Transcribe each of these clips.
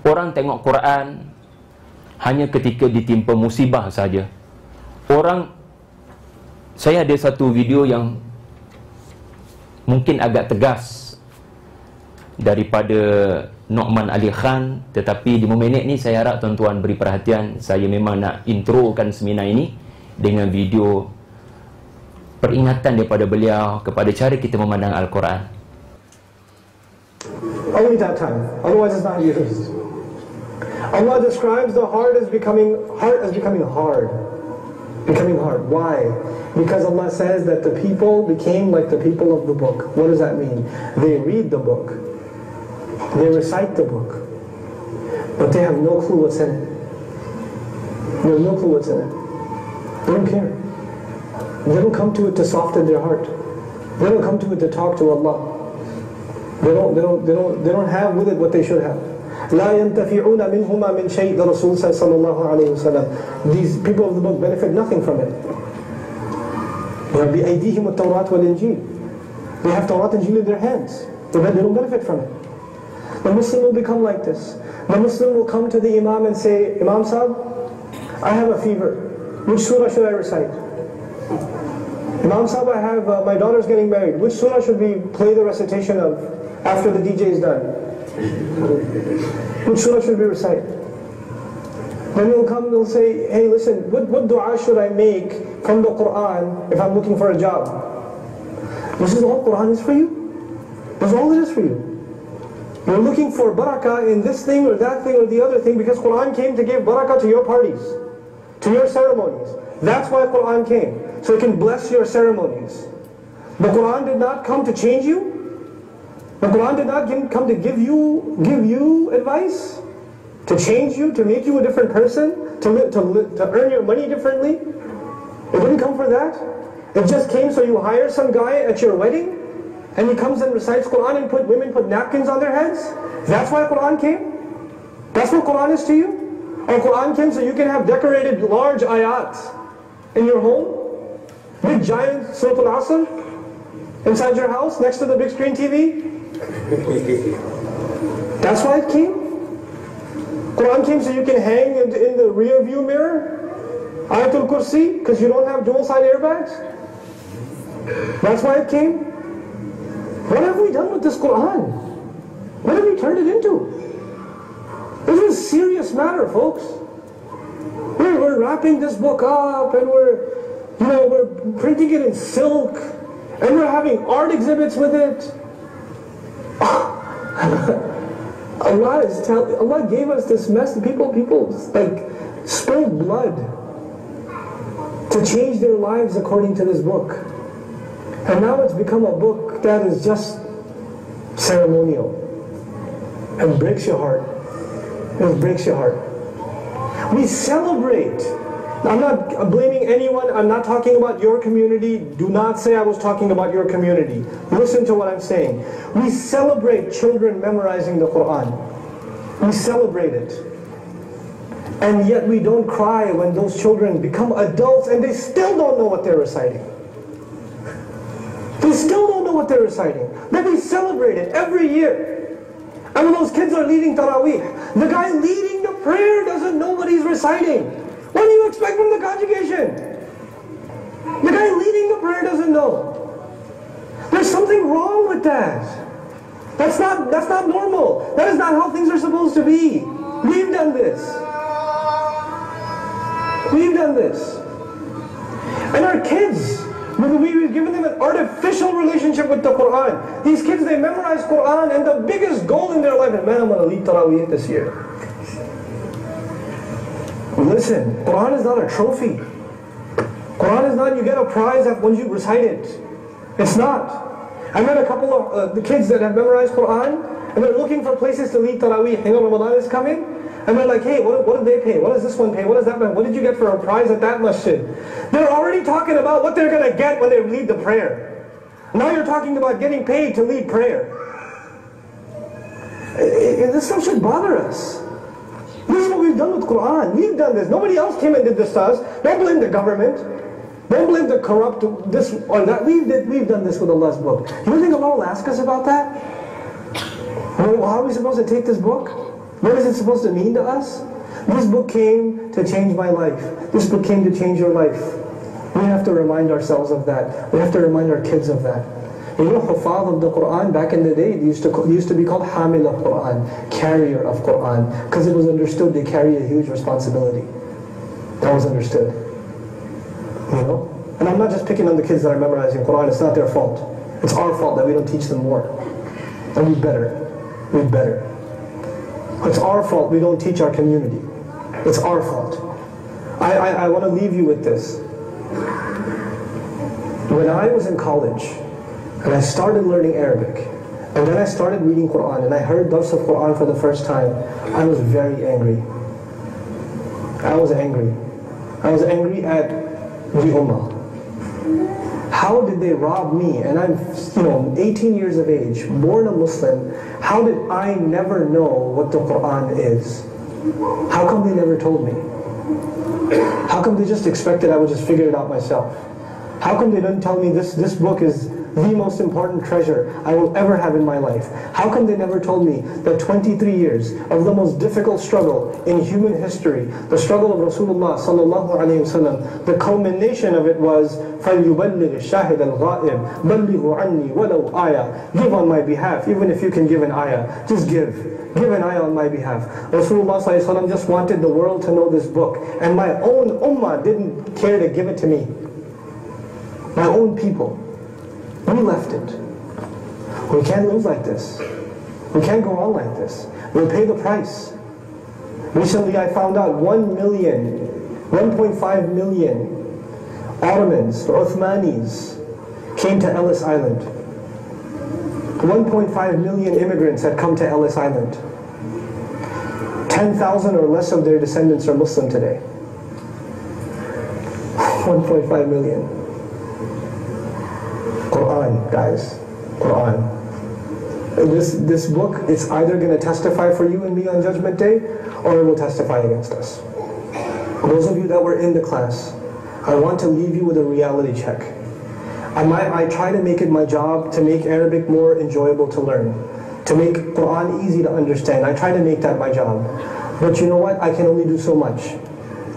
Orang tengok Quran hanya ketika ditimpa musibah saja. Saya ada satu video yang mungkin agak tegas daripada Nourman AK-Mereka, tetapi 5 minit ni saya harap tuan-tuan beri perhatian. Saya memang nak introkan seminar ini dengan video peringatan daripada beliau kepada cara kita memandang Al-Quran. Only that time, otherwise it's not used. Allah describes the heart as becoming hard. Becoming hard. Why? Because Allah says that the people became like the people of the book. What does that mean? They read the book. They recite the book. But they have no clue what's in it. They have no clue what's in it. They don't care. They don't come to it to soften their heart. They don't come to it to talk to Allah. They don't have with it what they should have. لا ينتفعون منهما من شيء. The Rasul says sallallahu alayhi wa sallam, these people of the book benefit nothing from it. بأيديهم التوراة والإنجيل. They have Torah and Injil in their hands. They don't benefit from it. The Muslim will become like this. The Muslim will come to the Imam and say, Imam Sahib, I have a fever. Which surah should I recite? Imam Sahib, I have my daughter's getting married. Which surah should we play the recitation of after the DJ is done? Which surah should we recite? Then he'll come and he'll say, hey listen, what dua should I make from the Quran if I'm looking for a job? This is all Quran is for you. That's all it is for you. You're looking for barakah in this thing or that thing or the other thing because Quran came to give barakah to your parties, to your ceremonies. That's why Quran came, so it can bless your ceremonies. The Quran did not come to change you. The Quran did not come to give you advice, to change you, to make you a different person, to earn your money differently. It didn't come for that. It just came so you hire some guy at your wedding, and he comes and recites Quran and women put napkins on their heads. That's why Quran came? That's what Quran is to you? Or Quran came so you can have decorated large ayat in your home? Big giant Surah Al-Asr inside your house next to the big screen TV? That's why it came? Quran came so you can hang in the rear view mirror? Ayatul Kursi, because you don't have dual side airbags? That's why it came? What have we done with this Quran? What have we turned it into? This is a serious matter, folks. We're wrapping this book up and we're printing it in silk and we're having art exhibits with it. Allah gave us this message. People like spilled blood to change their lives according to this book. And now it's become a book that is just ceremonial and breaks your heart. It breaks your heart. We celebrate. I'm not blaming anyone. I'm not talking about your community. Do not say I was talking about your community. Listen to what I'm saying. We celebrate children memorizing the Quran. We celebrate it. And yet we don't cry when those children become adults and they still don't know what they're reciting. They still don't know what they're reciting. But we celebrate it every year. And when those kids are leading Taraweeh, the guy leading the prayer doesn't know what he's reciting. What do you expect from the congregation? The guy leading the prayer doesn't know. There's something wrong with that. That's not normal. That is not how things are supposed to be. We've done this. We've done this. And our kids, we've given them an artificial relationship with the Quran. These kids, they memorize Quran and the biggest goal in their life is, man, I'm going to lead Taraweeh this year. Listen, Quran is not a trophy. Quran is not you get a prize when you recite it. It's not. I met a couple of the kids that have memorized Quran and they're looking for places to lead Taraweeh. You know Ramadan is coming? And they're like, hey, what did they pay? What does this one pay? What does that one? What did you get for a prize at that masjid? They're already talking about what they're going to get when they lead the prayer. Now you're talking about getting paid to lead prayer. This stuff should bother us. This is what we've done with Quran. We've done this. Nobody else came and did this to us. Don't blame the government. Don't blame the corrupt, this or that. We've done this with Allah's book. You think Allah will ask us about that? How are we supposed to take this book? What is it supposed to mean to us? This book came to change my life. This book came to change your life. We have to remind ourselves of that. We have to remind our kids of that. You know, Hufaz of the Quran, back in the day, they used to be called Hamil of Quran, carrier of Quran, because it was understood they carry a huge responsibility. That was understood. You know? And I'm not just picking on the kids that are memorizing Quran, it's not their fault. It's our fault that we don't teach them more. And we better. We better. It's our fault we don't teach our community. It's our fault. I want to leave you with this. When I was in college, and I started learning Arabic, and then I started reading Quran, and I heard dars of Quran for the first time, I was very angry. I was angry. I was angry at the Ummah. How did they rob me? And I'm, 18 years of age, born a Muslim. How did I never know what the Quran is? How come they never told me? How come they just expected I would just figure it out myself? How come they didn't tell me this book is the most important treasure I will ever have in my life? How come they never told me that 23 years of the most difficult struggle in human history, the struggle of Rasulullah sallallahu alaihi wasallam, the culmination of it was فَلْيُبَلِّغِ الشَّاهِدَ الْغَائِبِ بَلِّغُوا عَنِّي وَلَوْ آيَةً. Give on my behalf, even if you can give an ayah. Just give an ayah on my behalf. Rasulullah sallallahu alaihi wasallam just wanted the world to know this book, and my own ummah didn't care to give it to me. My own people. We left it. We can't live like this. We can't go on like this. We'll pay the price. Recently I found out 1.5 million Ottomans, or Uthmanis, came to Ellis Island. 1.5 million immigrants had come to Ellis Island. 10,000 or less of their descendants are Muslim today. 1.5 million. Quran, guys. Quran. This book, it's either going to testify for you and me on Judgment Day, or it will testify against us. Those of you that were in the class, I want to leave you with a reality check. I try to make it my job to make Arabic more enjoyable to learn, to make Quran easy to understand. I try to make that my job. But you know what? I can only do so much.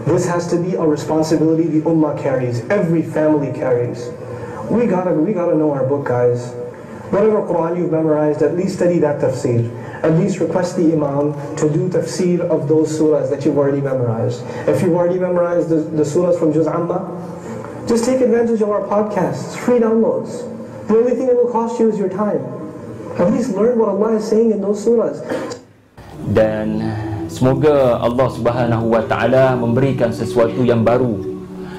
This has to be a responsibility the Ummah carries, every family carries. We gotta know our book, guys. Whatever Quran you've memorized, at least study that tafsir. At least request the Imam to do tafsir of those surahs that you've already memorized. If you've already memorized the surahs from Juz Amma, just take advantage of our podcasts, free downloads. The only thing it will cost you is your time. At least learn what Allah is saying in those surahs. Dan semoga Allah Subhanahu wa taala memberikan sesuatu yang baru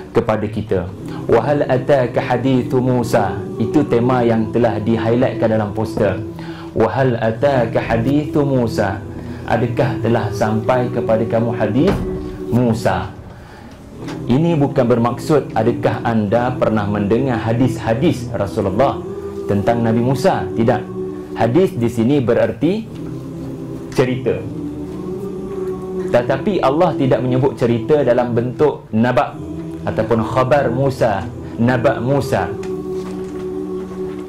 kepada kita. Wahal ataka hadithu Musa, itu tema yang telah di-highlightkan dalam poster. Wahal ataka hadithu Musa, adakah telah sampai kepada kamu hadis Musa? Ini bukan bermaksud adakah anda pernah mendengar hadis-hadis Rasulullah tentang Nabi Musa. Tidak. Hadis di sini berarti cerita. Tetapi Allah tidak menyebut cerita dalam bentuk naba' ataupun khabar Musa, naba' Musa.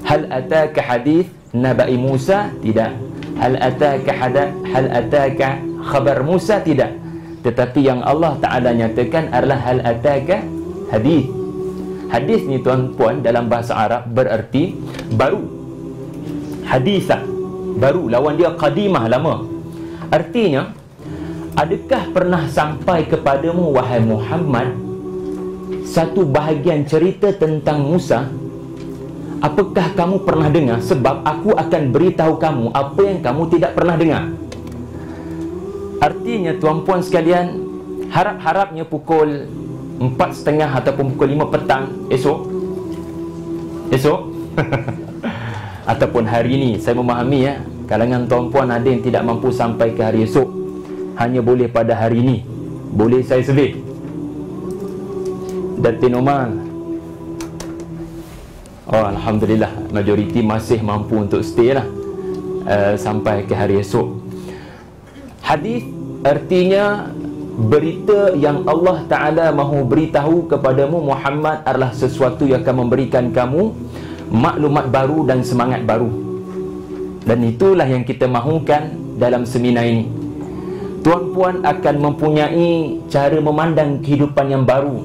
Hal ataka hadis naba'i Musa? Tidak. Hal ataka khabar Musa? Tidak. Tetapi yang Allah Ta'ala nyatakan adalah hal ataka hadis. Hadis ni tuan-puan dalam bahasa Arab berarti baru. Hadisah, baru. Lawan dia qadimah, lama. Artinya, adakah pernah sampai kepadamu wahai Muhammad satu bahagian cerita tentang Musa? Apakah kamu pernah dengar? Sebab aku akan beritahu kamu apa yang kamu tidak pernah dengar. Artinya tuan-puan sekalian, harap-harapnya pukul 4.30 ataupun pukul 5 petang esok ataupun hari ini, saya memahami ya, kalangan tuan-puan ada yang tidak mampu sampai ke hari esok, hanya boleh pada hari ini. Boleh saya sebut Datin Nourman. Oh, Alhamdulillah, majoriti masih mampu untuk stay lah sampai ke hari esok. Hadis artinya berita yang Allah Ta'ala mahu beritahu kepadamu Muhammad adalah sesuatu yang akan memberikan kamu maklumat baru dan semangat baru. Dan itulah yang kita mahukan dalam seminar ini. tuan-puan akan mempunyai cara memandang kehidupan yang baru.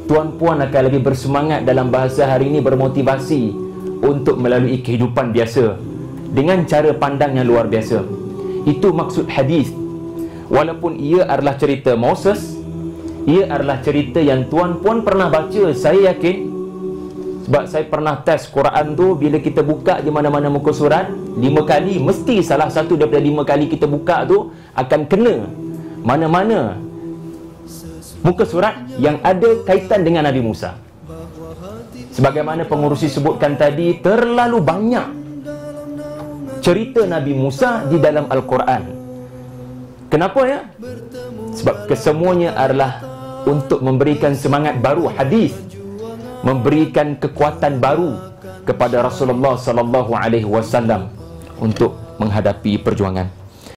Tuan-puan akan lebih bersemangat, dalam bahasa hari ini bermotivasi untuk melalui kehidupan biasa dengan cara pandang yang luar biasa. Itu maksud hadis. Walaupun ia adalah cerita Moses, ia adalah cerita yang tuan-puan pernah baca, saya yakin. Sebab saya pernah test Quran tu, bila kita buka di mana-mana muka surat 5 kali, mesti salah satu daripada 5 kali kita buka tu akan kena mana-mana muka surat yang ada kaitan dengan Nabi Musa. Sebagaimana pengurusi sebutkan tadi, terlalu banyak cerita Nabi Musa di dalam Al-Quran. Kenapa ya? Sebab kesemuanya adalah untuk memberikan semangat baru, hadis, memberikan kekuatan baru kepada Rasulullah sallallahu alaihi wasallam untuk menghadapi perjuangan.